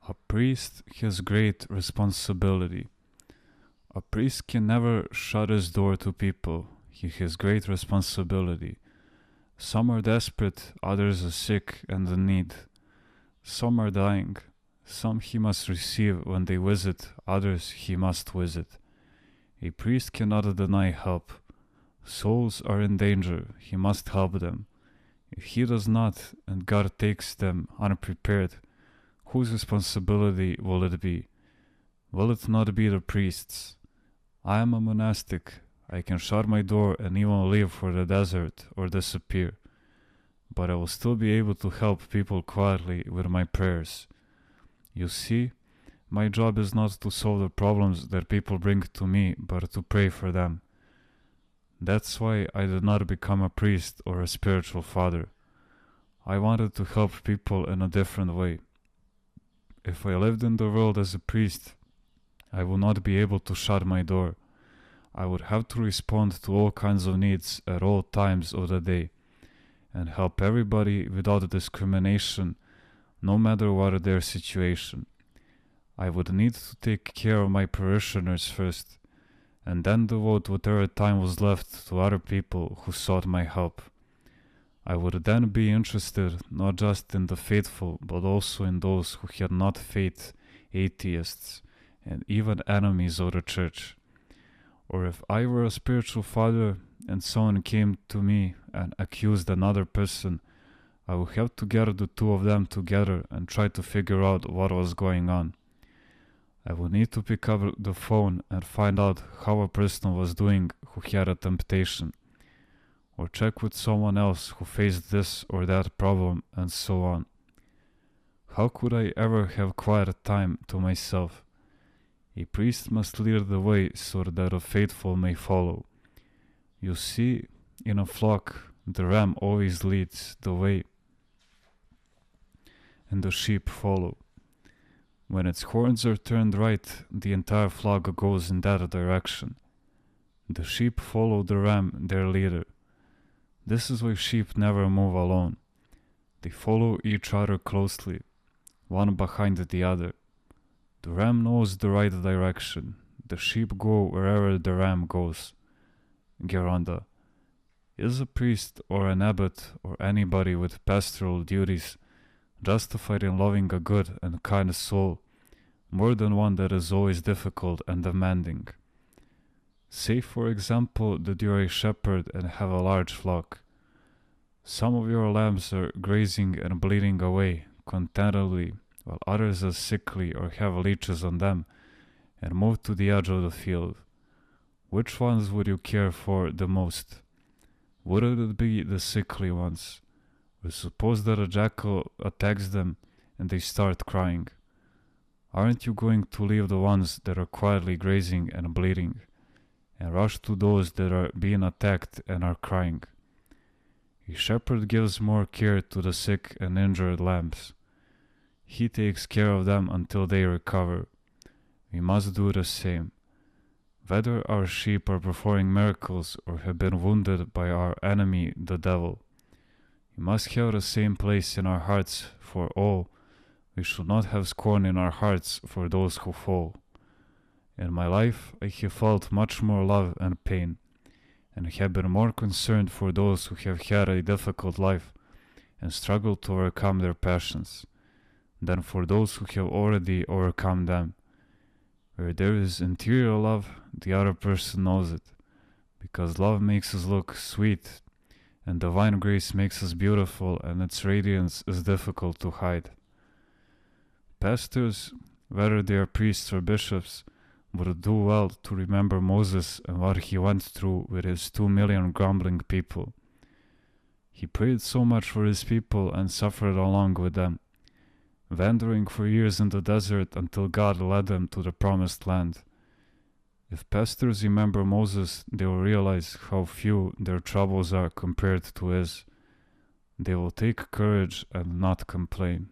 A priest has great responsibility. A priest can never shut his door to people. He has great responsibility. Some are desperate, others are sick and in need. Some are dying. Some he must receive when they visit, others he must visit. A priest cannot deny help. Souls are in danger, he must help them. If he does not, and God takes them unprepared, whose responsibility will it be? Will it not be the priest's? I am a monastic. I can shut my door and even leave for the desert or disappear. But I will still be able to help people quietly with my prayers. You see, my job is not to solve the problems that people bring to me, but to pray for them. That's why I did not become a priest or a spiritual father. I wanted to help people in a different way. If I lived in the world as a priest, I would not be able to shut my door. I would have to respond to all kinds of needs at all times of the day and help everybody without discrimination, no matter what their situation. I would need to take care of my parishioners first, and then devote whatever time was left to other people who sought my help. I would then be interested not just in the faithful, but also in those who had not faith, atheists, and even enemies of the church. Or if I were a spiritual father and someone came to me and accused another person, I would have to gather the two of them together and try to figure out what was going on. I would need to pick up the phone and find out how a person was doing who had a temptation, or check with someone else who faced this or that problem, and so on. How could I ever have quiet time to myself? A priest must lead the way so that the faithful may follow. You see, in a flock, the ram always leads the way, and the sheep follow. When its horns are turned right, the entire flock goes in that direction. The sheep follow the ram, their leader. This is why sheep never move alone. They follow each other closely, one behind the other. The ram knows the right direction. The sheep go wherever the ram goes. Geronda. Is a priest or an abbot or anybody with pastoral duties justified in loving a good and kind soul more than one that is always difficult and demanding? Say, for example, that you are a shepherd and have a large flock. Some of your lambs are grazing and bleeding away contentedly, while others are sickly or have leeches on them and move to the edge of the field. Which ones would you care for the most? Wouldn't it be the sickly ones? Or suppose that a jackal attacks them and they start crying. Aren't you going to leave the ones that are quietly grazing and bleeding and rush to those that are being attacked and are crying? A shepherd gives more care to the sick and injured lambs. He takes care of them until they recover. We must do the same. Whether our sheep are performing miracles or have been wounded by our enemy, the devil, we must have the same place in our hearts for all. We should not have scorn in our hearts for those who fall. In my life, I have felt much more love and pain, and have been more concerned for those who have had a difficult life and struggled to overcome their passions, than for those who have already overcome them. Where there is interior love, the other person knows it, because love makes us look sweet, and divine grace makes us beautiful, and its radiance is difficult to hide. Pastors, whether they are priests or bishops, would do well to remember Moses and what he went through with his 2 million grumbling people. He prayed so much for his people and suffered along with them, wandering for years in the desert until God led them to the promised land. If pastors remember Moses, they will realize how few their troubles are compared to his. They will take courage and not complain.